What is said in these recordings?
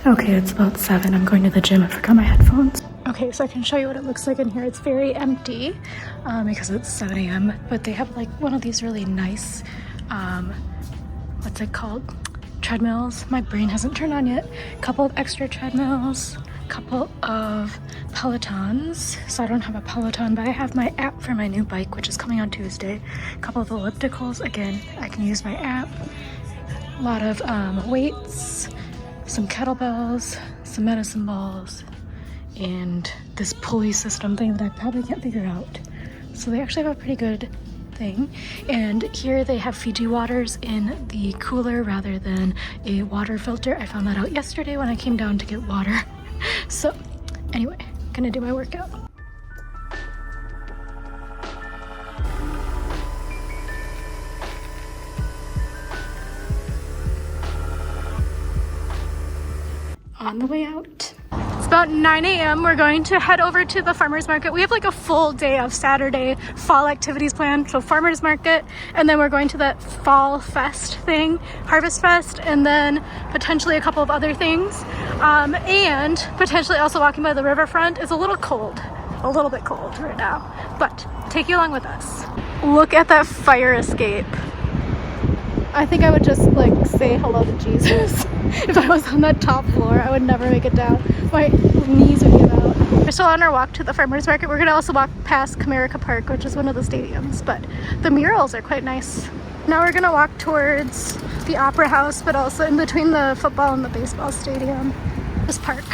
Okay, it's about 7. I'm going to the gym. I forgot my headphones. Okay, so I can show you what it looks like in here. It's very empty because it's 7 a.m. But they have like one of these really nice, what's it called? Treadmills. My brain hasn't turned on yet. A couple of extra treadmills, a couple of Pelotons. So I don't have a Peloton, but I have my app for my new bike, which is coming on Tuesday. A couple of ellipticals. Again, I can use my app. A lot of weights, some kettlebells, some medicine balls, and this pulley system thing that I probably can't figure out. So they actually have a pretty good thing. And here they have Fiji waters in the cooler rather than a water filter. I found that out yesterday when I came down to get water. So anyway, gonna do my workout. On the way out. It's about 9 a.m. We're going to head over to the farmer's market. We have like a full day of Saturday fall activities planned. So farmer's market, and then we're going to that fall fest thing, Harvest Fest, and then potentially a couple of other things. And potentially also walking by the riverfront. Is a little cold, a little bit cold right now, but take you along with us. Look at that fire escape. I think I would just like say hello to Jesus. If I was on that top floor, I would never make it down. My knees would give out. We're still on our walk to the farmer's market. We're gonna also walk past Comerica Park, which is one of the stadiums, but the murals are quite nice. Now we're gonna walk towards the Opera House, but also in between the football and the baseball stadium. This park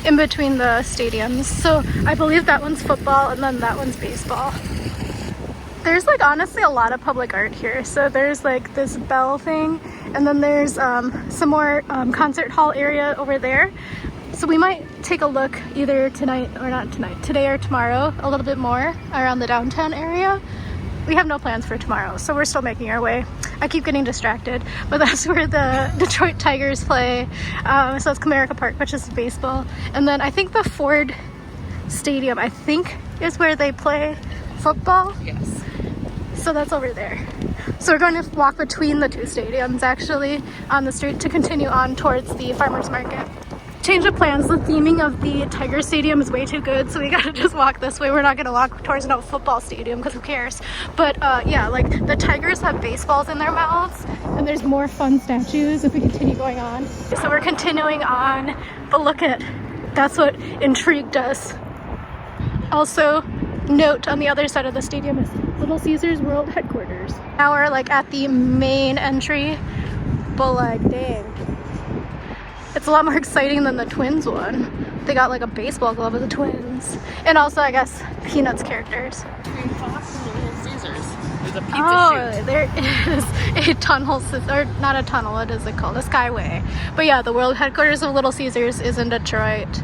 in between the stadiums. So I believe that one's football and then that one's baseball. There's like honestly a lot of public art here. So there's like this bell thing, and then there's some more concert hall area over there. So we might take a look either tonight, or not tonight, today or tomorrow, a little bit more around the downtown area. We have no plans for tomorrow, so we're still making our way. I keep getting distracted, but that's where the Detroit Tigers play. So it's Comerica Park, which is baseball. And then I think the Ford Stadium, I think, is where they play football. Yes. So that's over there. So we're going to walk between the two stadiums actually on the street to continue on towards the farmer's market. Change of plans. The theming of the Tiger Stadium is way too good, so we gotta just walk this way. We're not gonna walk towards no football stadium because who cares? But yeah, like the Tigers have baseballs in their mouths, and there's more fun statues if we continue going on. So we're continuing on, but look at, that's what intrigued us. Also, note on the other side of the stadium is Little Caesars World Headquarters. Now we're like at the main entry, but like dang, it's a lot more exciting than the Twins one. They got like a baseball glove of the Twins, and also I guess Peanuts characters. Between Fox and the Little Caesars, there's a pizza chute. There is a tunnel, or not a tunnel, what is it called? A skyway. But yeah, the world headquarters of Little Caesars is in Detroit.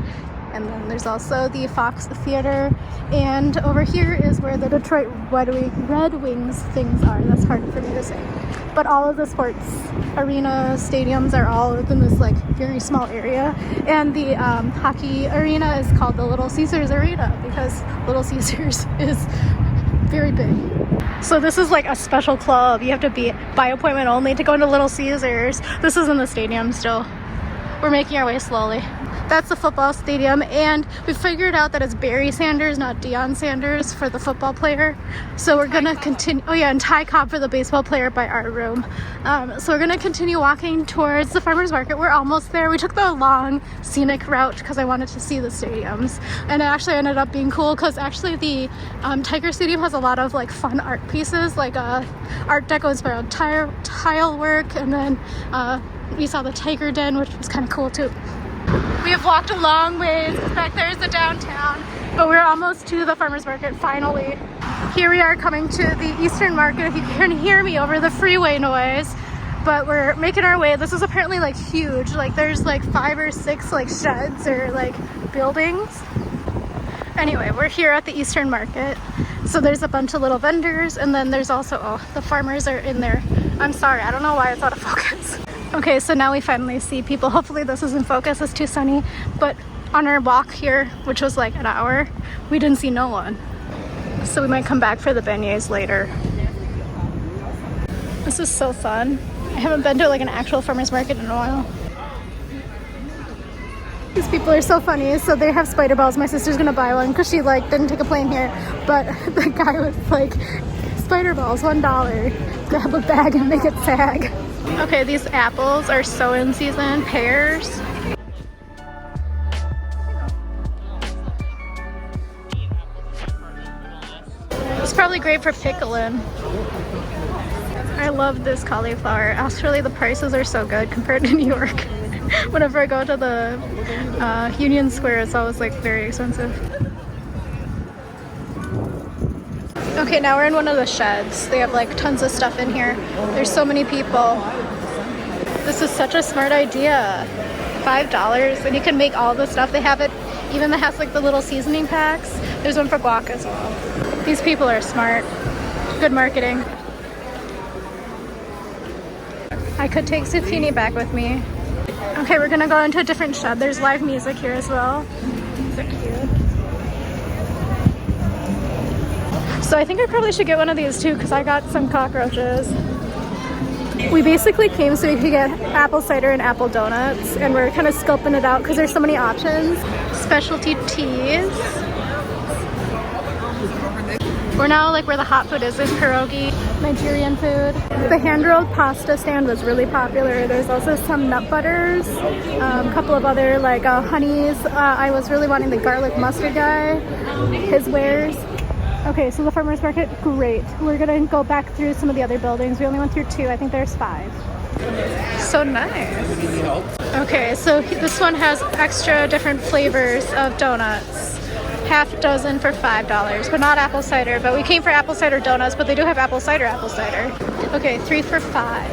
And then there's also the Fox Theater, and over here is where the Detroit Red Wings things are. That's hard for me to say. But all of the sports arena stadiums are all within this like very small area. And the hockey arena is called the Little Caesars Arena because Little Caesars is very big. So this is like a special club. You have to be by appointment only to go into Little Caesars. This is in the stadium still. We're making our way slowly. That's the football stadium, and we figured out that it's Barry Sanders, not Deion Sanders, for the football player. So we're gonna continue. Oh yeah, and Ty Cobb for the baseball player by our room. So we're gonna continue walking towards the farmers market. We're almost there. We took the long scenic route because I wanted to see the stadiums, and it actually ended up being cool because actually the Tiger Stadium has a lot of like fun art pieces, like Art Deco inspired tile work, and then we saw the Tiger Den, which was kind of cool too. We have walked a long ways. Back there is the downtown, but we're almost to the farmer's market finally. Here we are coming to the Eastern Market. If you can hear me over the freeway noise, but we're making our way. This is apparently like huge. Like there's like 5 or 6 like sheds or like buildings. Anyway, we're here at the Eastern Market. So there's a bunch of little vendors, and then there's also, oh, the farmers are in there. I'm sorry, I don't know why it's out of focus. Okay, so now we finally see people. Hopefully this is in focus, it's too sunny. But on our walk here, which was like an hour, we didn't see no one. So we might come back for the beignets later. This is so fun. I haven't been to like an actual farmer's market in a while. These people are so funny. So they have spider balls. My sister's gonna buy one because she like didn't take a plane here. But the guy was like, spider balls, $1. Grab a bag and make it sag. Okay, these apples are so in season. Pears. It's probably great for pickling. I love this cauliflower. Actually, the prices are so good compared to New York. Whenever I go to the Union Square, it's always like very expensive. Okay, now we're in one of the sheds. They have like tons of stuff in here. There's so many people. This is such a smart idea. $5 and you can make all the stuff. They have it even that has like the little seasoning packs. There's one for guac as well. These people are smart. Good marketing. I could take zucchini back with me. Okay, we're gonna go into a different shed. There's live music here as well. These are cute. So I think I probably should get one of these too because I got some cockroaches. We basically came so we could get apple cider and apple donuts, and we're kind of scoping it out because there's so many options. Specialty teas. We're now like where the hot food is. There's pierogi, Nigerian food. The hand-rolled pasta stand was really popular. There's also some nut butters, a couple of other like honeys. I was really wanting the garlic mustard guy, his wares. Okay, so the farmer's market, great. We're gonna go back through some of the other buildings. We only went through 2, I think there's 5. So nice. Okay, so this one has extra different flavors of donuts. Half dozen for $5, but not apple cider. But we came for apple cider donuts, but they do have apple cider. Okay, 3 for $5.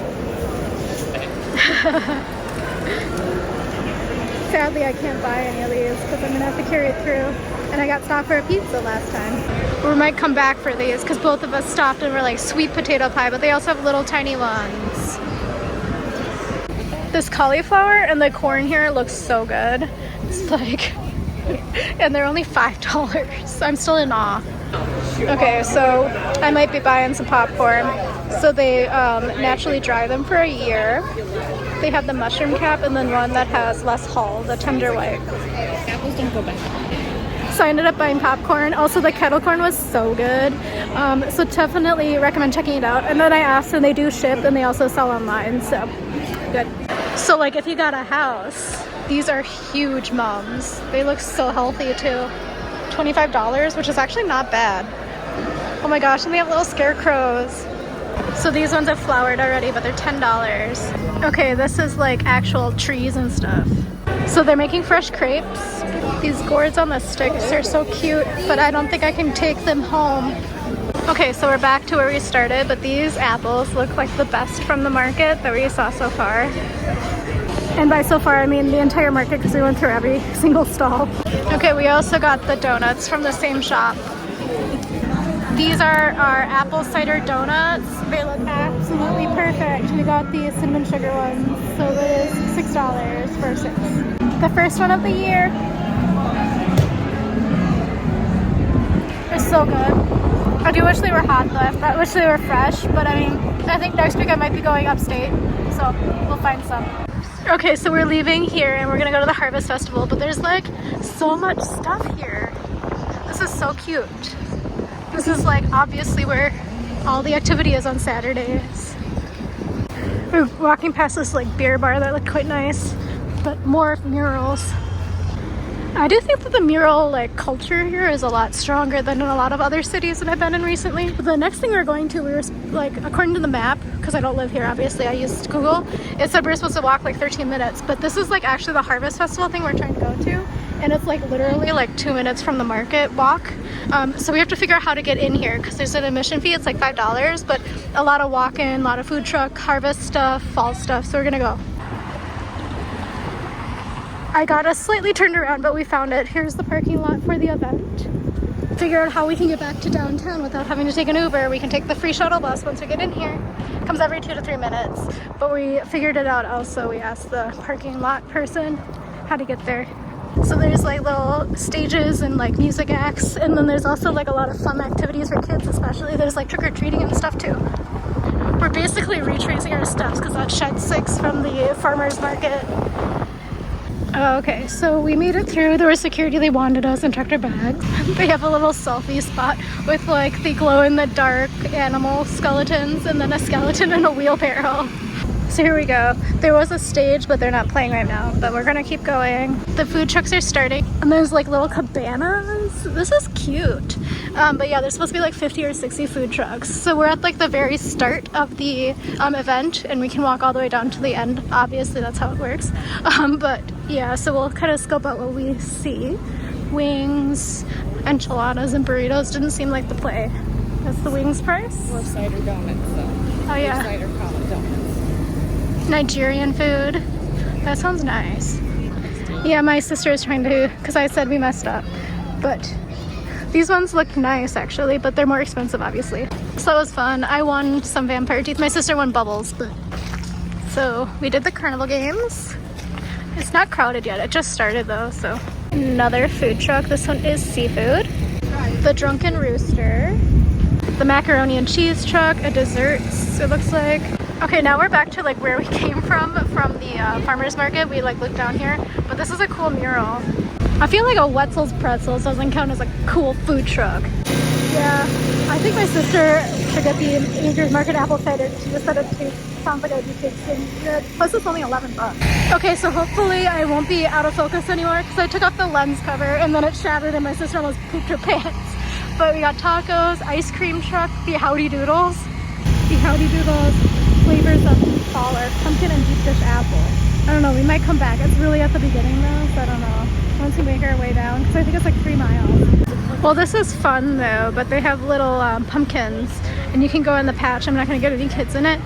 Sadly, I can't buy any of these because I'm gonna have to carry it through. And I got stopped for a pizza last time. We might come back for these because both of us stopped and were like sweet potato pie, but they also have little tiny ones. This cauliflower and the corn here looks so good. It's like, and they're only $5. I'm still in awe. Okay, so I might be buying some popcorn. So they naturally dry them for a year. They have the mushroom cap and then one that has less hull, the tender white. Apples don't go bad. So I ended up buying popcorn. Also, the kettle corn was so good. So definitely recommend checking it out. And then I asked, and they do ship, and they also sell online. So good. So like, if you got a house, these are huge mums. They look so healthy too. $25, which is actually not bad. Oh my gosh, and they have little scarecrows. So these ones have flowered already, but they're $10. Okay, this is like actual trees and stuff. So they're making fresh crepes. These gourds on the sticks are so cute, but I don't think I can take them home. Okay, so we're back to where we started, but these apples look like the best from the market that we saw so far. And by so far, I mean the entire market because we went through every single stall. Okay, we also got the donuts from the same shop. These are our apple cider donuts. They look absolutely perfect. We got the cinnamon sugar ones, so it is $6 for 6. The first one of the year is so good. I do wish they were hot though. I wish they were fresh, but I mean, I think next week I might be going upstate, so we'll find some. Okay, so we're leaving here and we're gonna go to the Harvest Festival, but there's like so much stuff here. This is so cute. This is like obviously where all the activity is on Saturdays. We're walking past this like beer bar that looked quite nice, but more murals. I do think that the mural like culture here is a lot stronger than in a lot of other cities that I've been in recently. The next thing we're going to, we were like, according to the map, because I don't live here obviously, I used Google, it said we're supposed to walk like 13 minutes, but this is like actually the Harvest Festival thing we're trying to go to, and it's like literally like 2 minutes from the market walk. So we have to figure out how to get in here because there's an admission fee. It's like $5, but a lot of walk-in, a lot of food truck, harvest stuff, fall stuff, so we're gonna go. I got us slightly turned around, but we found it. Here's the parking lot for the event. Figure out how we can get back to downtown without having to take an Uber. We can take the free shuttle bus once we get in here. It comes every 2 to 3 minutes, but we figured it out also. We asked the parking lot person how to get there. So there's like little stages and like music acts, and then there's also like a lot of fun activities for kids especially. There's like trick-or-treating and stuff too. We're We're basically retracing our steps because that's shed 6 from the farmer's market. Okay, so we made it through. There was security, they wanted us and checked our bags. They have a little selfie spot with like the glow-in-the-dark animal skeletons and then a skeleton in a wheelbarrow. So here we go. There was a stage, but they're not playing right now, but we're gonna keep going. The food trucks are starting, and there's like little cabanas. This is cute. But yeah, there's supposed to be like 50 or 60 food trucks. So we're at like the very start of the event, and we can walk all the way down to the end. Obviously, that's how it works. But yeah, so we'll kind of scope out what we see. Wings, enchiladas, and burritos didn't seem like the play. That's the wings price. Or cider donuts, though. Oh yeah. Cider donuts. Nigerian food. That sounds nice. Yeah, my sister is trying to, because I said we messed up. But these ones look nice actually, but they're more expensive obviously. So it was fun. I won some vampire teeth. My sister won bubbles, but so we did the carnival games. It's not crowded yet. It just started though, so. Another food truck. This one is seafood. The Drunken Rooster. The macaroni and cheese truck, a desserts, it looks like. Okay, now we're back to like where we came from the farmer's market. We like looked down here, but this is a cool mural. I feel like a Wetzel's Pretzels doesn't count as a cool food truck. Yeah, I think my sister should get the Anchorage Market apple cider. She just said it sounds like it would be tasting good. Plus it's only 11 bucks. Okay, so hopefully I won't be out of focus anymore because I took off the lens cover and then it shattered and my sister almost pooped her pants. But we got tacos, ice cream truck, the Howdy Doodles. The Howdy Doodles flavors of fall are pumpkin and deep dish apple. I don't know, we might come back. It's really at the beginning though, so I don't know. Once we make our way down, because I think it's like 3 miles. Well, this is fun though, but they have little pumpkins and you can go in the patch. I'm not gonna get any kids in it.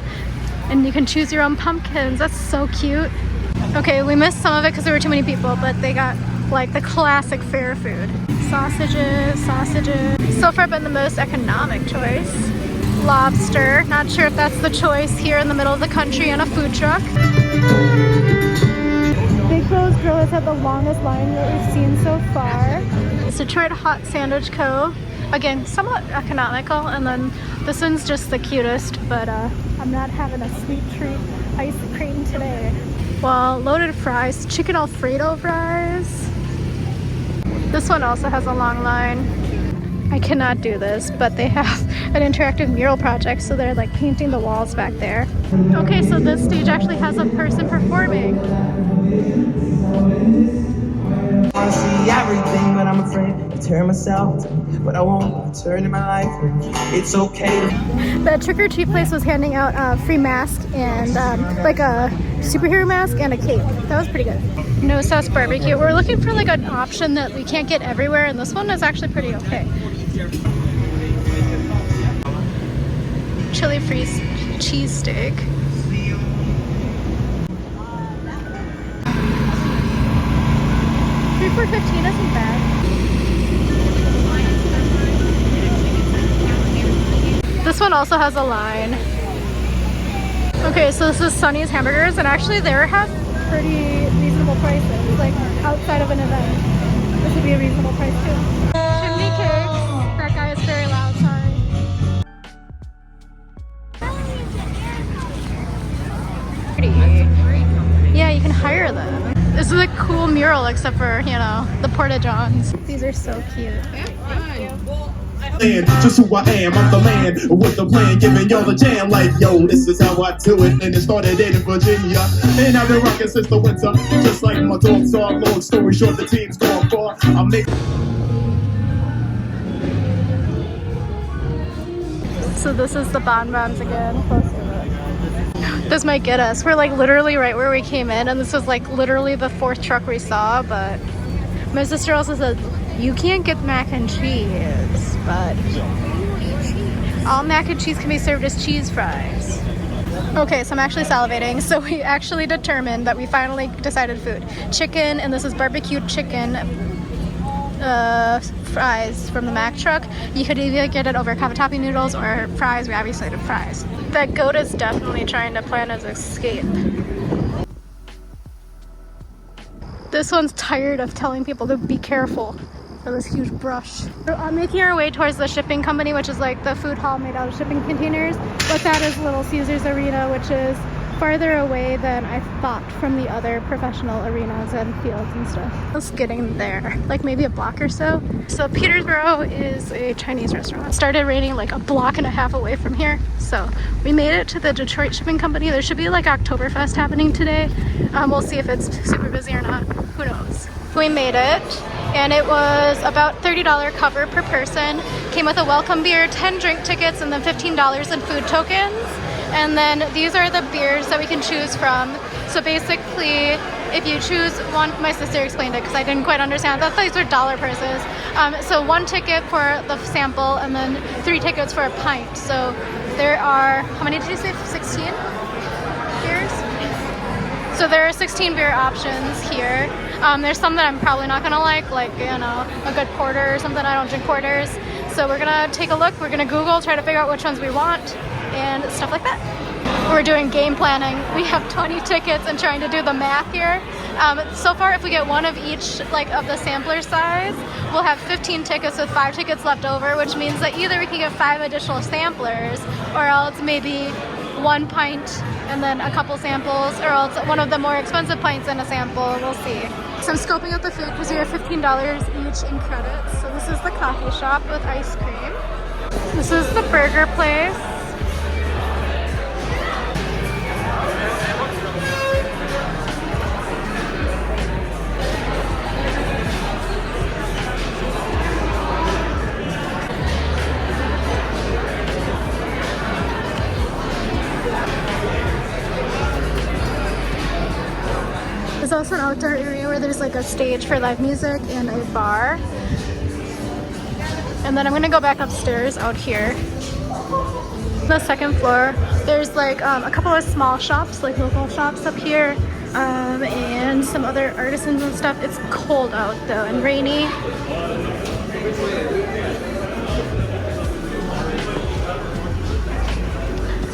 And you can choose your own pumpkins. That's so cute. Okay, we missed some of it because there were too many people, but they got like the classic fair food. Sausages. So far been the most economic choice. Lobster. Not sure if that's the choice here in the middle of the country in a food truck. Big Bow's Grill has had the longest line that we've seen so far. It's Detroit Hot Sandwich Co. Again, somewhat economical, and then this one's just the cutest, but I'm not having a sweet treat ice cream today. Well, loaded fries, chicken Alfredo fries. This one also has a long line. I cannot do this, but they have an interactive mural project, so they're like painting the walls back there. Okay, so this stage actually has a person performing. I see everything, but I'm afraid to turn myself, but I won't turn in my life. It's okay. The trick or treat place was handing out a free mask and like a superhero mask and a cape. That was pretty good. No sauce barbecue. We're looking for like an option that we can't get everywhere, and this one is actually pretty okay. Chili free cheesesteak. $3 for $15 isn't bad. This one also has a line. Okay, so this is Sonny's Hamburgers, and actually they have pretty reasonable prices, like outside of an event. This would be a reasonable price too. Chimney cakes. That guy is very loud, sorry. Pretty. Yeah, you can hire them. This is a cool mural except for, you know, the porta-johns. These are so cute. Just who I am, I'm the man with the plan, giving y'all the jam like, yo, this is how I do it. And it started in Virginia, and I've been rocking since the winter, just like my dogs are. Long story short, the team's going far. I make. So this is the bonbons again. Closer look. This might get us. We're like literally right where we came in, and this was like literally the 4th truck we saw, but my sister also said, you can't get mac and cheese, but all mac and cheese can be served as cheese fries. Okay, so I'm actually salivating. So we actually determined that we finally decided food. Chicken, and this is barbecue chicken fries from the Mac truck. You could either get it over cavatappi noodles or fries. We obviously did fries. That goat is definitely trying to plan his escape. This one's tired of telling people to be careful. for this huge brush. We're making our way towards the shipping company, which is like the food hall made out of shipping containers. But that is Little Caesars Arena, which is farther away than I thought from the other professional arenas and fields and stuff. Just getting there, like maybe a block or so. So Petersboro is a Chinese restaurant. It started raining like a block and a half away from here. So we made it to the Detroit Shipping Company. There should be like Oktoberfest happening today. We'll see if it's super busy or not. Who knows? We made it, and it was about $30 cover per person. Came with a welcome beer, 10 drink tickets, and then $15 in food tokens. And then these are the beers that we can choose from. So basically, if you choose one, my sister explained it because I didn't quite understand. I thought these were dollar purses. So 1 ticket for the sample and then 3 tickets for a pint. So there are, how many did you say, 16 beers? So there are 16 beer options here. There's some that I'm probably not gonna like, you know, a good porter or something. I don't drink porters. So we're gonna take a look. We're gonna Google, try to figure out which ones we want and stuff like that. We're doing game planning. We have 20 tickets and trying to do the math here. So far, if we get one of each, like of the sampler size, we'll have 15 tickets with 5 tickets left over, which means that either we can get 5 additional samplers, or else maybe 1 pint and then a couple samples, or else one of the more expensive pints and a sample. We'll see. So I'm scoping out the food because we have $15 each in credits. So this is the coffee shop with ice cream. This is the burger place. There's also an outdoor area where there's like a stage for live music and a bar. And then I'm gonna go back upstairs out here. The second floor, there's like a couple of small shops, like local shops up here, and some other artisans and stuff. It's cold out though and rainy.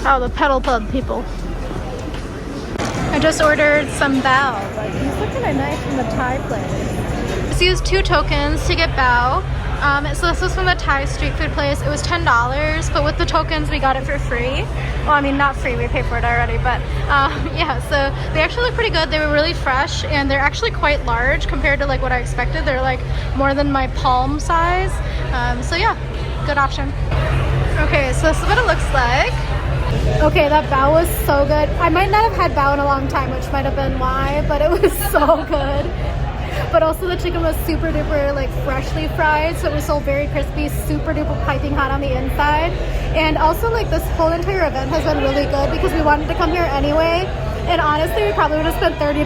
Oh, the pedal pub people. I just ordered some bao. Like, he's looking at nice from the Thai place. Just used 2 tokens to get bao. So this was from the Thai street food place. It was $10, but with the tokens we got it for free. Well, I mean not free, we paid for it already, but yeah, so they actually look pretty good. They were really fresh and they're actually quite large compared to like what I expected. They're like more than my palm size. So yeah, good option. Okay, so this is what it looks like. Okay, that bao was so good. I might not have had bao in a long time, which might have been why, but it was so good. But also the chicken was super duper like freshly fried, so it was so very crispy, super duper piping hot on the inside. And also like this whole entire event has been really good because we wanted to come here anyway. And honestly, we probably would have spent $30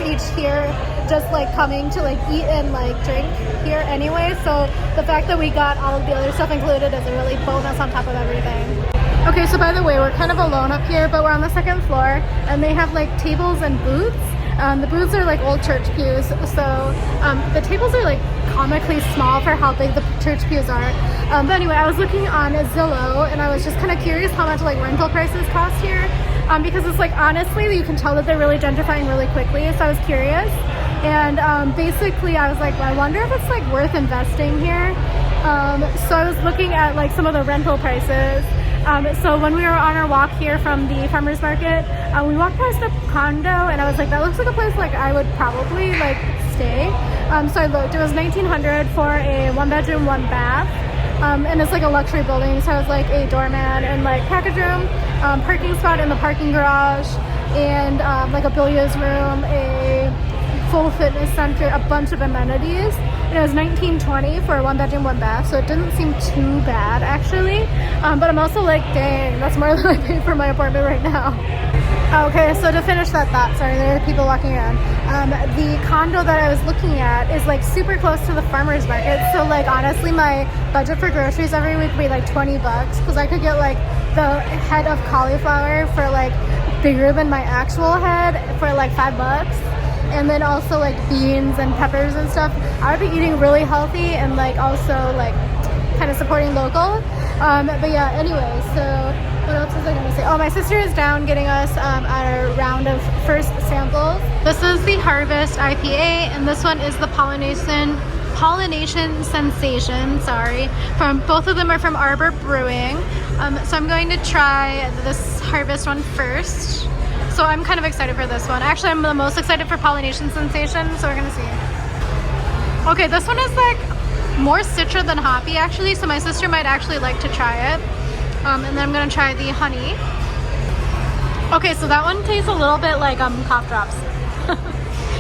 each here just like coming to like eat and like drink here anyway. So the fact that we got all of the other stuff included is a really bonus on top of everything. Okay, so by the way, we're kind of alone up here, but we're on the second floor and they have like tables and booths. The booths are like old church pews, so the tables are like comically small for how big the church pews are. But anyway, I was looking on Zillow and I was just kind of curious how much like rental prices cost here, because it's like honestly you can tell that they're really gentrifying really quickly, so I was curious. And basically I was like, well, I wonder if it's like worth investing here. So I was looking at like some of the rental prices. So when we were on our walk here from the farmer's market, we walked past a condo and I was like, that looks like a place like I would probably like stay. So I looked, it was $1,900 for a 1-bedroom, 1-bath. And it's like a luxury building. So it was like a doorman and like package room, parking spot in the parking garage, and like a billiards room, a full fitness center, a bunch of amenities. And it was $1,920 for a 1-bedroom, 1-bath, so it didn't seem too bad actually. But I'm also like, dang, that's more than I paid for my apartment right now. Okay, so to finish that thought, sorry, there are people walking around. The condo that I was looking at is like super close to the farmer's market. So like honestly, my budget for groceries every week would be like $20 because I could get like the head of cauliflower for like bigger than my actual head for like $5. And then also like beans and peppers and stuff. I would be eating really healthy and like also like kind of supporting local. But yeah, anyway, so what else was I gonna say? Oh, my sister is down getting us our round of first samples. This is the Harvest IPA and this one is the Polynesian Pollination Sensation, sorry. Both of them are from Arbor Brewing. So I'm going to try this harvest one first. So I'm kind of excited for this one. Actually, I'm the most excited for Pollination Sensation, so we're gonna see. Okay, this one is like more citra than hoppy actually, so my sister might actually like to try it. And then I'm gonna try the honey. Okay, so that one tastes a little bit like cough drops.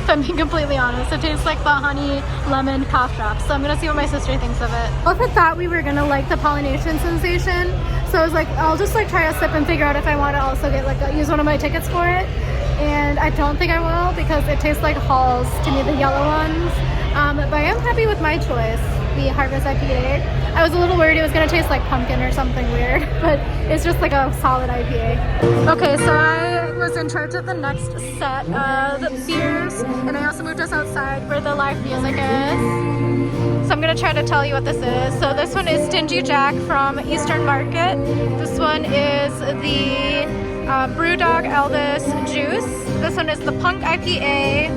If I'm being completely honest, it tastes like the honey lemon cough drops. So I'm gonna see what my sister thinks of it. Both had thought we were gonna like the Pollination Sensation, so I was like, I'll just like try a sip and figure out if I want to also get like use one of my tickets for it. And I don't think I will because it tastes like Halls to me, the yellow ones. But I am happy with my choice, the Harvest IPA. I was a little worried it was gonna taste like pumpkin or something weird, but it's just like a solid IPA. Okay, so I was in charge of the next set of beers, and I also moved us outside where the live music is. So I'm gonna try to tell you what this is. So this one is Stingy Jack from Eastern Market. This one is the Brewdog Elvis Juice. This one is the Punk IPA.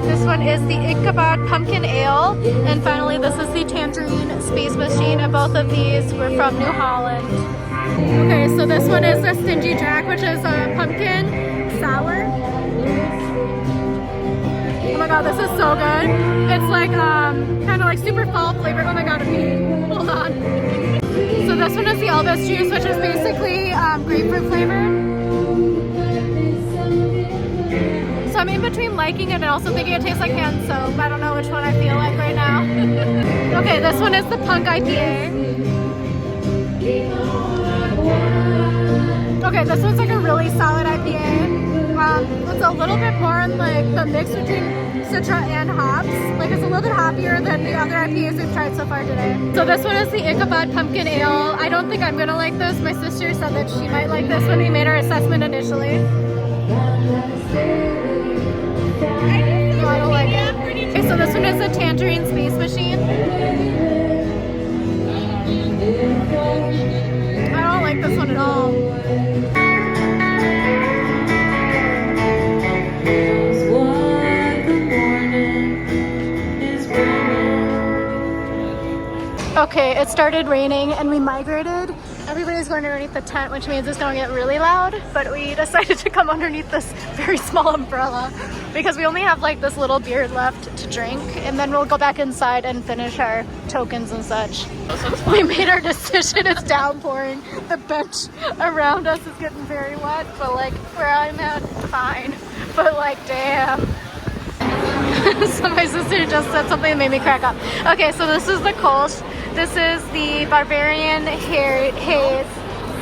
This one is the Ichabod Pumpkin Ale. And finally, this is the Tangerine Space Machine. And both of these were from New Holland. Okay, so this one is the Stingy Jack, which is a pumpkin sour. Oh my god, this is so good. It's like kind of like super fall flavor. Oh my god, hold on. So this one is the Elvis Juice, which is basically grapefruit flavor. So I'm in between liking it and also thinking it tastes like hand soap. I don't know which one I feel like right now. Okay, this one is the Punk IPA. Okay, this one's like a really solid IPA. It's a little bit more in like the mix between citra and hops. Like it's a little bit hoppier than the other IPAs we've tried so far today. So this one is the Ichabod Pumpkin Ale. I don't think I'm gonna like this. My sister said that she might like this when we made our assessment initially. No, I don't like it. Okay, so this one is the Tangerine Space Machine. I don't like this one at all. Okay, it started raining and we migrated. Everybody's going underneath the tent, which means it's going to get really loud, but we decided to come underneath this very small umbrella because we only have like this little beer left to drink, and then we'll go back inside and finish our tokens and such. We made our decision. It's downpouring. The bench around us is getting very wet, but like where I'm at, fine. But like, damn. So my sister just said something that made me crack up. Okay, so this is the Kolsch. This is the Barbarian Haze.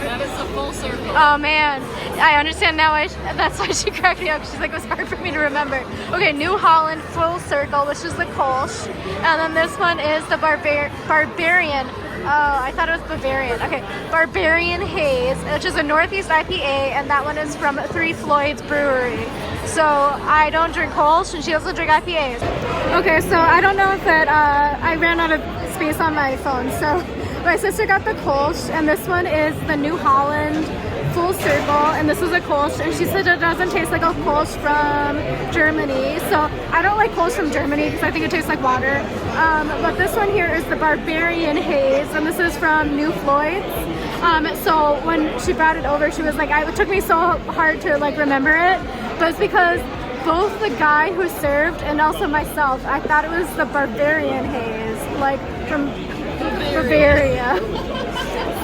That is a full circle. Oh man, I understand now. That's why she cracked me up. She's like, it was hard for me to remember. Okay, New Holland Full Circle, which is the Kolsch. And then this one is the Barbarian. Oh, I thought it was Bavarian. Okay, Barbarian Haze, which is a Northeast IPA, and that one is from Three Floyds Brewery. So I don't drink Kolsch, and she doesn't drink IPAs. Okay, so I don't know if that I ran out of space on my phone. So my sister got the Kolsch, and this one is the New Holland Full Circle, and this is a Kolsch, and she said it doesn't taste like a Kolsch from Germany. So I don't like Kolsch from Germany because I think it tastes like water. But this one here is the Barbarian Haze, and this is from New Floyd's. So when she brought it over, she was like, it took me so hard to like remember it, but it's because both the guy who served and also myself, I thought it was the Barbarian Haze, like from Bavaria.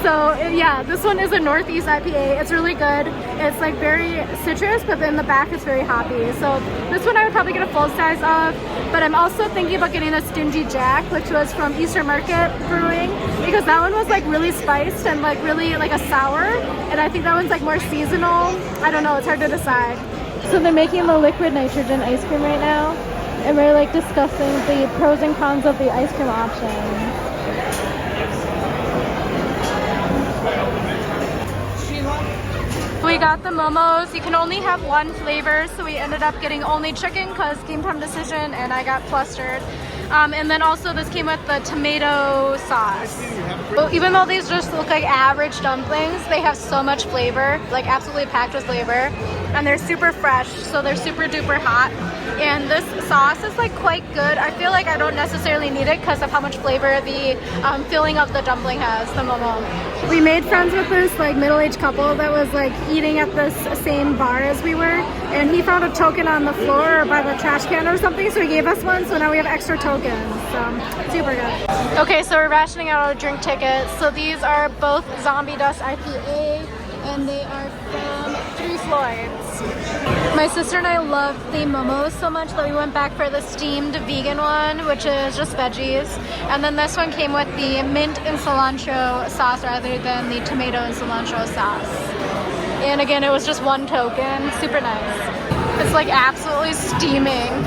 So yeah, this one is a Northeast IPA. It's really good. It's like very citrus, but then the back is very hoppy. So this one I would probably get a full size of, but I'm also thinking about getting a Stingy Jack, which was from Eastern Market Brewing, because that one was like really spiced and like really like a sour, and I think that one's like more seasonal. I don't know, it's hard to decide. So they're making the liquid nitrogen ice cream right now, and we're like discussing the pros and cons of the ice cream option. We got the momos. You can only have one flavor, so we ended up getting only chicken because game time decision, and I got flustered. And then also this came with the tomato sauce. But even though these just look like average dumplings, they have so much flavor, like absolutely packed with flavor. And they're super fresh, so they're super duper hot. And this sauce is like quite good. I feel like I don't necessarily need it because of how much flavor the filling of the dumpling has, the momo. We made friends with this like middle-aged couple that was like eating at this same bar as we were, and he found a token on the floor or by the trash can or something, so he gave us one, so now we have extra tokens. So super good. Okay, so we're rationing out our drink tickets. So these are both Zombie Dust IPA, and they are from Three Floyds. My sister and I loved the momos so much that we went back for the steamed vegan one, which is just veggies. And then this one came with the mint and cilantro sauce rather than the tomato and cilantro sauce. And again, it was just one token. Super nice. It's like absolutely steaming.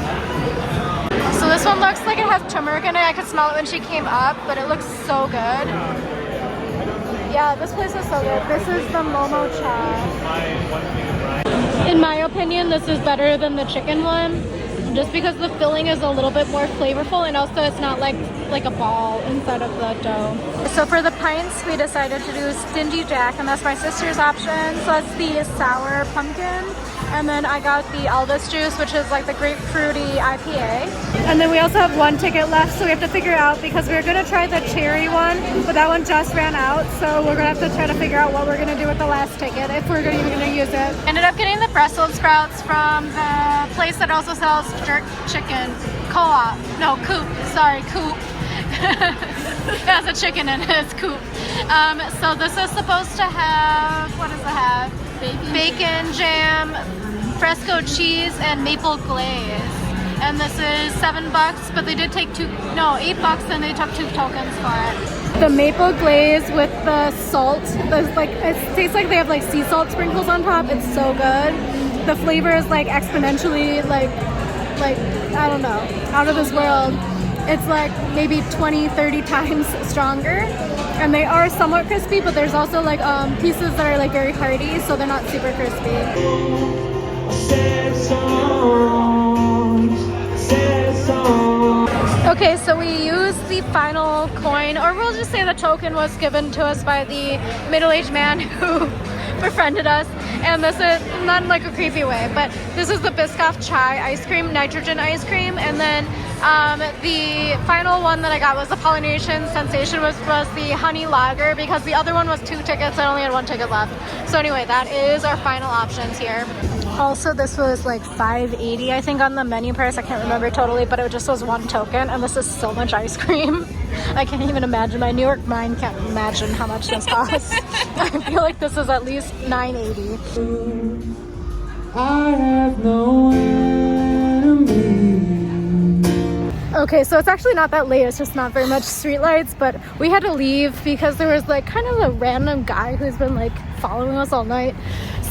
So this one looks like it has turmeric in it. I could smell it when she came up, but it looks so good. Yeah, this place is so good. This is the Momo Cha. In my opinion, this is better than the chicken one, just because the filling is a little bit more flavorful, and also it's not like a ball inside of the dough. So for the pints, we decided to do Stingy Jack, and that's my sister's option. So that's the sour pumpkin. And then I got the Aldous juice, which is like the grapefruity IPA. And then we also have one ticket left, so we have to figure out, because we were gonna try the cherry one, but that one just ran out. So we're gonna have to try to figure out what we're gonna do with the last ticket, if we're even gonna use it. Ended up getting the Brussels sprouts from the place that also sells jerk chicken. Co-op. No, Coop. Sorry, Coop. It has a chicken in it. It's Coop. So this is supposed to have, what does it have? Bacon jam, fresco cheese, and maple glaze. And this is $7, but they did take $8, and they took 2 tokens for it. The maple glaze with the salt, it tastes like they have like sea salt sprinkles on top. It's so good. The flavor is like exponentially like I don't know, out of this world. It's like maybe 20-30 times stronger, and they are somewhat crispy, but there's also like pieces that are like very hearty, so they're not super crispy. Okay, so we used the final coin, or we'll just say the token was given to us by the middle-aged man who befriended us, and this is not in like a creepy way, but this is the Biscoff chai ice cream, nitrogen ice cream, and then the final one that I got was the Polynesian Sensation, was the honey lager, because the other one was 2 tickets. I only had 1 ticket left. So anyway, that is our final options here. Also, this was like $5.80 I think on the menu price. I can't remember totally, but it just was 1 token, and this is so much ice cream. I can't even imagine. My New York mind can't imagine how much this costs. I feel like this is at least $9.80. I have no enemy. Okay, so it's actually not that late. It's just not very much street lights, but we had to leave because there was like kind of a random guy who's been like following us all night.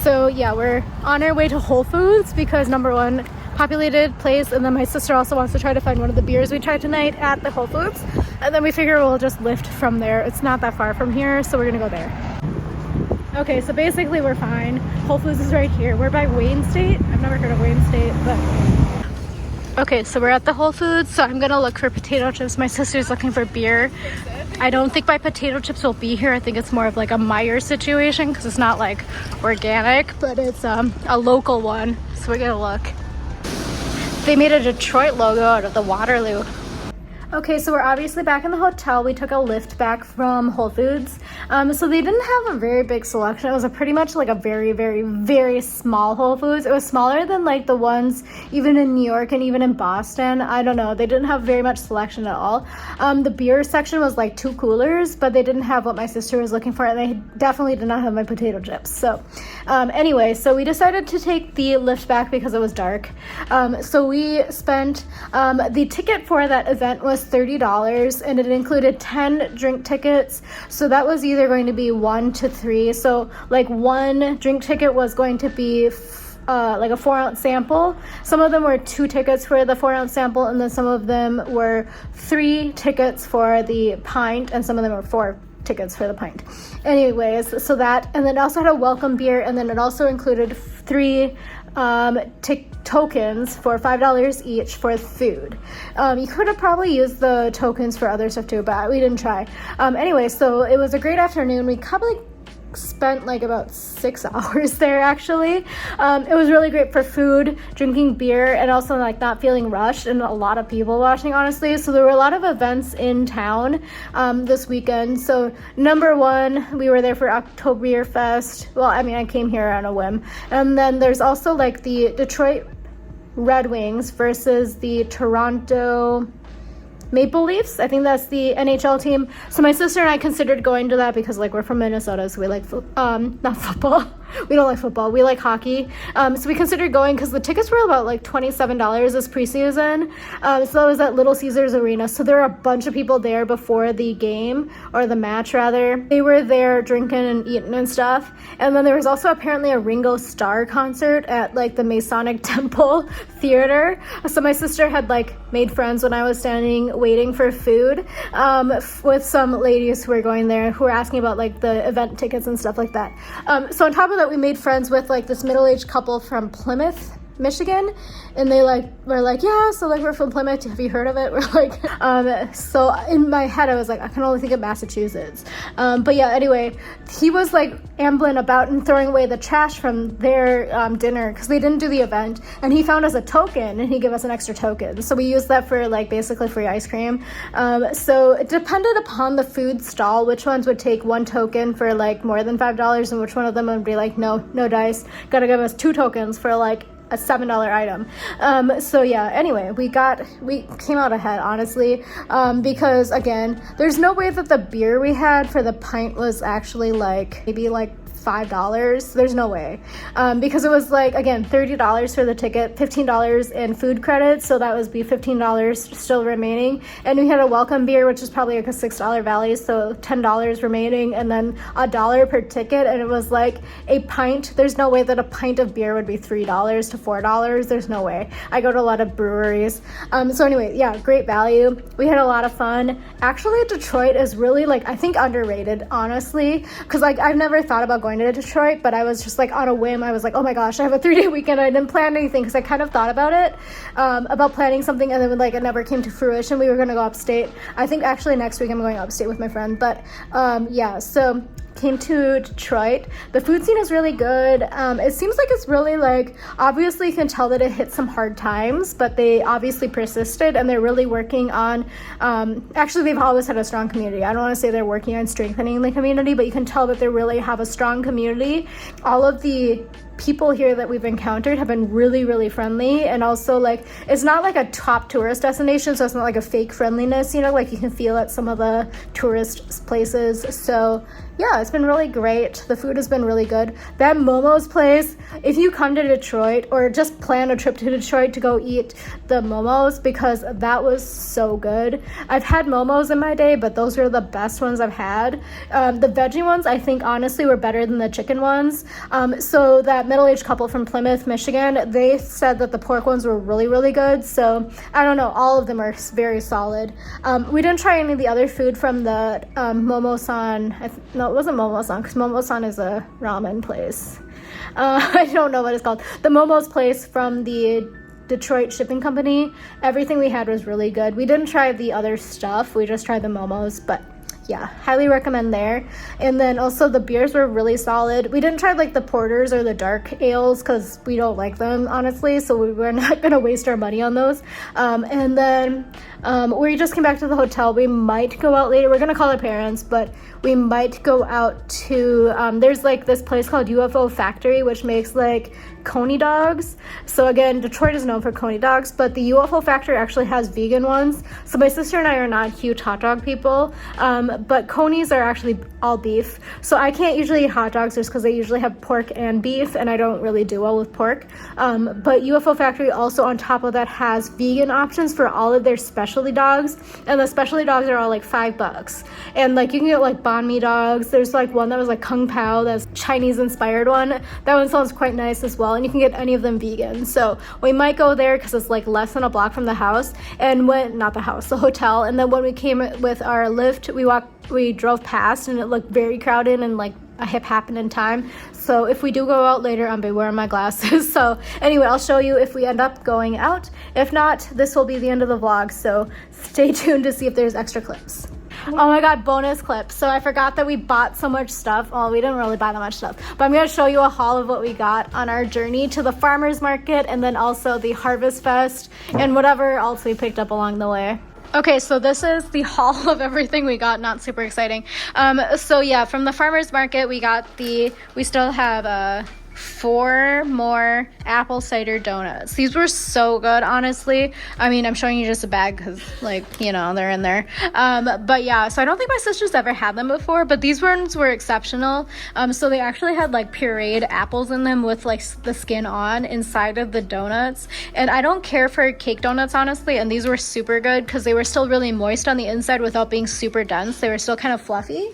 So yeah, we're on our way to Whole Foods because number one, populated place, and then my sister also wants to try to find one of the beers we tried tonight at the Whole Foods, and then we figure we'll just lift from there. It's not that far from here, so we're gonna go there. Okay, so basically we're fine. Whole Foods is right here. We're by Wayne State. I've never heard of Wayne State, but okay, so we're at the Whole Foods, so I'm gonna look for potato chips. My sister's looking for beer. I don't think my potato chips will be here. I think it's more of like a Meyer situation because it's not like organic, but it's a local one, so we're gonna look. They made a Detroit logo out of the Waterloo. Okay, so we're obviously back in the hotel. We took a lift back from Whole Foods. So they didn't have a very big selection. It was pretty much like a very, very, very small Whole Foods. It was smaller than like the ones even in New York and even in Boston. I don't know. They didn't have very much selection at all. The beer section was like 2 coolers, but they didn't have what my sister was looking for, and they definitely did not have my potato chips. So anyway, so we decided to take the lift back because it was dark. So we spent, the ticket for that event was $30, and it included 10 drink tickets. So that was either going to be 1 to 3. So like 1 drink ticket was going to be like a 4-ounce sample. Some of them were 2 tickets for the 4-ounce sample, and then some of them were 3 tickets for the pint, and some of them were 4 tickets for the pint. Anyways, so that, and then it also had a welcome beer, and then it also included 3 tokens for $5 each for food. You could have probably used the tokens for other stuff too, but we didn't try. Anyway, so it was a great afternoon. We probably spent like about 6 hours there actually. It was really great for food, drinking beer, and also like not feeling rushed, and a lot of people watching, honestly. So there were a lot of events in town this weekend. So number 1, we were there for Oktoberfest. Well, I mean, I came here on a whim. And then there's also like the Detroit Red Wings versus the Toronto Maple Leafs. I think that's the NHL team. So my sister and I considered going to that because like we're from Minnesota, so we like not football. We don't like football. We like hockey. So we considered going because the tickets were about like $27 this preseason. So that was at Little Caesars Arena. So there were a bunch of people there before the game, or the match rather. They were there drinking and eating and stuff. And then there was also apparently a Ringo Starr concert at like the Masonic Temple Theater. So my sister had like made friends when I was standing waiting for food with some ladies who were going there who were asking about like the event tickets and stuff like that. So on top of that, we made friends with like this middle-aged couple from Plymouth, Michigan, and they like were like, yeah, so like we're from Plymouth, have you heard of it? We're like so in my head I was like, I can only think of Massachusetts, but yeah, anyway, he was like ambling about and throwing away the trash from their dinner because they didn't do the event, and he found us a token and he gave us an extra token, so we used that for like basically free ice cream. So it depended upon the food stall which ones would take 1 token for like more than $5 and which one of them would be like, no dice, gotta give us 2 tokens for like a $7 item. So yeah, anyway, we came out ahead, honestly, because again, there's no way that the beer we had for the pint was actually like maybe like $5. There's no way, because it was like, again, $30 for the ticket, $15 in food credits, so that would be $15 still remaining, and we had a welcome beer which is probably like a $6 value, so $10 remaining, and then $1 per ticket, and it was like a pint. There's no way that a pint of beer would be $3 to $4. There's no way. I go to a lot of breweries. So anyway, yeah, great value. We had a lot of fun. Actually, Detroit is really like, I think, underrated, honestly, because like I've never thought about going to Detroit, but I was just like on a whim. I was like, oh my gosh, I have a 3-day weekend. I didn't plan anything because I kind of thought about it, about planning something, and then like it never came to fruition. We were going to go upstate. I think actually next week I'm going upstate with my friend, but yeah, so came to Detroit. The food scene is really good. It seems like it's really like, obviously you can tell that it hit some hard times, but they obviously persisted, and they're really working on, actually they've always had a strong community. I don't want to say they're working on strengthening the community, but you can tell that they really have a strong community. All of the people here that we've encountered have been really, really friendly, and also like it's not like a top tourist destination, so it's not like a fake friendliness, you know, like you can feel at some of the tourist places. So yeah, it's been really great. The food has been really good. That Momo's place, if you come to Detroit or just plan a trip to Detroit to go eat the Momo's, because that was so good. I've had Momo's in my day, but those were the best ones I've had. The veggie ones, I think, honestly, were better than the chicken ones. So that middle-aged couple from Plymouth, Michigan, they said that the pork ones were really, really good. So I don't know, all of them are very solid. We didn't try any of the other food from the Momo-san. No, it wasn't Momo-san, because Momo-san is a ramen place. I don't know what it's called. The Momo's place from the Detroit Shipping Company. Everything we had was really good. We didn't try the other stuff. We just tried the Momo's, but yeah, highly recommend there. And then also the beers were really solid. We didn't try like the porters or the dark ales because we don't like them, honestly, so we were not gonna waste our money on those. And then we just came back to the hotel. We might go out later. We're gonna call our parents, but we might go out to there's like this place called UFO Factory, which makes like coney dogs. So again, Detroit is known for coney dogs, but the UFO Factory actually has vegan ones. So my sister and I are not huge hot dog people, but conies are actually all beef. So I can't usually eat hot dogs just because they usually have pork and beef, and I don't really do well with pork. But UFO Factory also on top of that has vegan options for all of their specialty dogs, and the specialty dogs are all like $5. And like you can get like banh mi dogs. There's like one that was like Kung Pao, that's Chinese inspired one. That one sounds quite nice as well. and you can get any of them vegan. So we might go there because it's like less than a block from the house, and the hotel. And then when we came with our Lyft, we drove past and it looked very crowded and like a hip happened in time. So if we do go out later, I'm wearing my glasses. So anyway, I'll show you if we end up going out. If not, this will be the end of the vlog, so stay tuned to see if there's extra clips. Oh my god, bonus clip. So I forgot that we bought so much stuff. Well, we didn't really buy that much stuff, but I'm going to show you a haul of what we got on our journey to the farmers market, and then also the Harvest Fest and whatever else we picked up along the way. Okay, so this is the haul of everything we got. Not super exciting. So yeah, from the farmers market, we still have 4 more apple cider donuts. These were so good, honestly. I mean, I'm showing you just a bag because, like, you know, they're in there. But yeah, so I don't think my sister's ever had them before, but these ones were exceptional. So they actually had like pureed apples in them with like the skin on inside of the donuts. And I don't care for cake donuts, honestly, and these were super good because they were still really moist on the inside without being super dense. They were still kind of fluffy.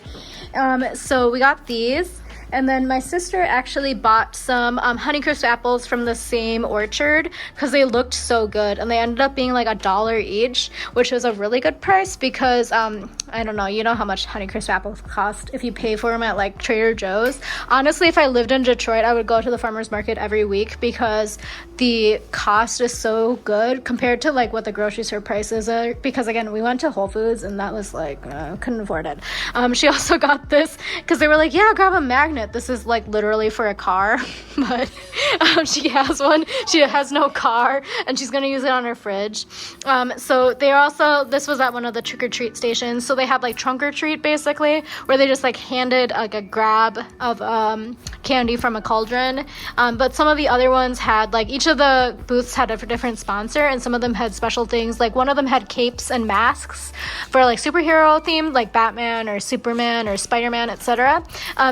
So we got these. And then my sister actually bought some Honeycrisp apples from the same orchard because they looked so good, and they ended up being like $1 each, which was a really good price because I don't know, you know how much Honeycrisp apples cost if you pay for them at like Trader Joe's. Honestly, if I lived in Detroit, I would go to the farmers market every week because the cost is so good compared to like what the grocery store prices are. Because again, we went to Whole Foods and that was like couldn't afford it. She also got this because they were like, yeah, grab a magnet. This is like literally for a car, but she has one. She has no car and she's gonna use it on her fridge. So this was at one of the trick-or-treat stations, so they had like trunk or treat basically, where they just like handed like a grab of candy from a cauldron. But some of the other ones had like, each of the booths had a different sponsor, and some of them had special things. Like one of them had capes and masks for like superhero themed, like Batman or Superman or Spider-Man, etc.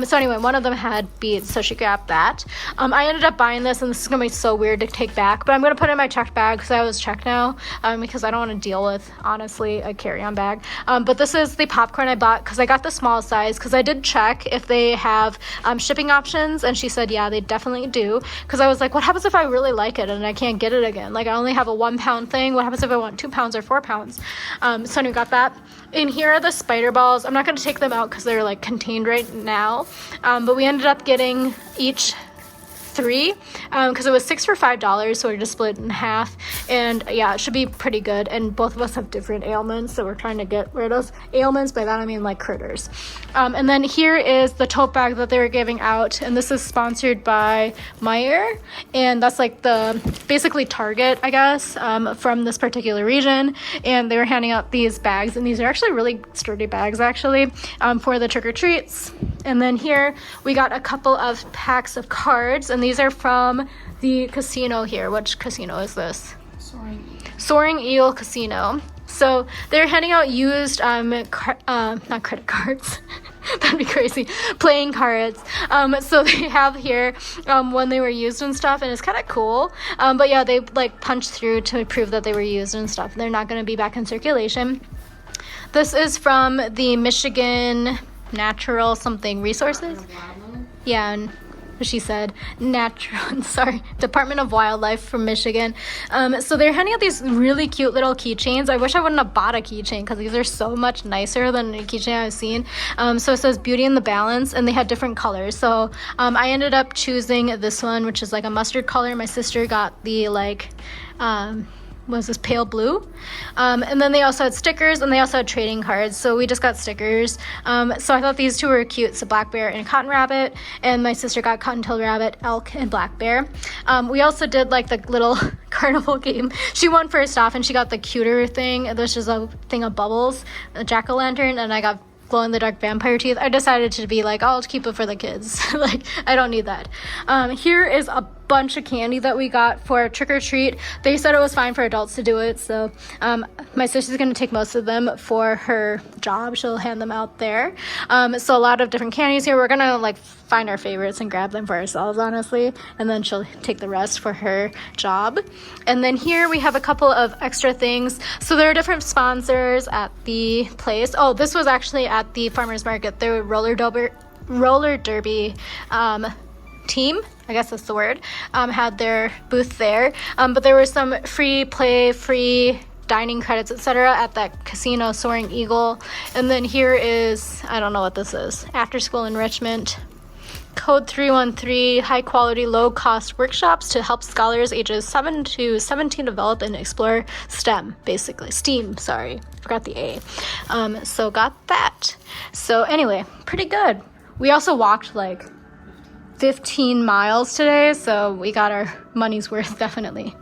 So anyway, one of them had beads, so she grabbed that. I ended up buying this, and this is gonna be so weird to take back, but I'm gonna put it in my checked bag because I always check now, because I don't want to deal with, honestly, a carry-on bag. But this is the popcorn I bought because I got the small size, because I did check if they have shipping options, and she said yeah, they definitely do, because I was like, what happens if I really like it and I can't get it again? Like, I only have a 1 pound thing. What happens if I want 2 pounds or 4 pounds? So I got that. And here are the spider balls. I'm not going to take them out because they're like contained right now, but we ended up getting each 3 because it was 6 for $5, so we just split it in half. And yeah, it should be pretty good, and both of us have different ailments, so we're trying to get rid of ailments. By that I mean like critters. And then here is the tote bag that they were giving out, and this is sponsored by Meijer, and that's like the basically Target, I guess, from this particular region. And they were handing out these bags, and these are actually really sturdy bags actually, for the trick-or-treats. And then here we got a couple of packs of cards, and these are from the casino here. Which casino is this? Soaring Eagle Casino. So they're handing out used not credit cards. That'd be crazy. Playing cards. So they have here when they were used and stuff, and it's kind of cool. But yeah, they like punched through to prove that they were used and stuff. They're not going to be back in circulation. This is from the Michigan Natural something resources. Yeah, and she said Department of Wildlife from Michigan. So they're handing out these really cute little keychains. I wish I wouldn't have bought a keychain because these are so much nicer than a keychain I've seen. So it says Beauty in the Balance, and they had different colors. So I ended up choosing this one, which is like a mustard color. My sister got the like was this pale blue. And then they also had stickers, and they also had trading cards, so we just got stickers. So I thought these two were cute. So black bear and cotton rabbit, and my sister got cotton-tailed rabbit, elk, and black bear. We also did like the little carnival game. She won first off, and she got the cuter thing. There's just a thing of bubbles, a jack-o'-lantern, and I got glow-in-the-dark vampire teeth. I decided to be like, I'll keep it for the kids. Like, I don't need that. Here is a bunch of candy that we got for trick-or-treat. They said it was fine for adults to do it, so my sister's gonna take most of them for her job. She'll hand them out there. So a lot of different candies here. We're gonna like find our favorites and grab them for ourselves, honestly, and then she'll take the rest for her job. And then here we have a couple of extra things. So there are different sponsors at the place. Oh, this was actually at the farmers market. There were roller derby team, I guess that's the word, had their booth there. But there were some free play, free dining credits, etc. at that casino, Soaring Eagle. And then here is, I don't know what this is, after school enrichment. Code 313, high quality, low cost workshops to help scholars ages 7 to 17 develop and explore STEM, basically. STEAM, sorry, forgot the A. So got that. So anyway, pretty good. We also walked like 15 miles today, so we got our money's worth, definitely.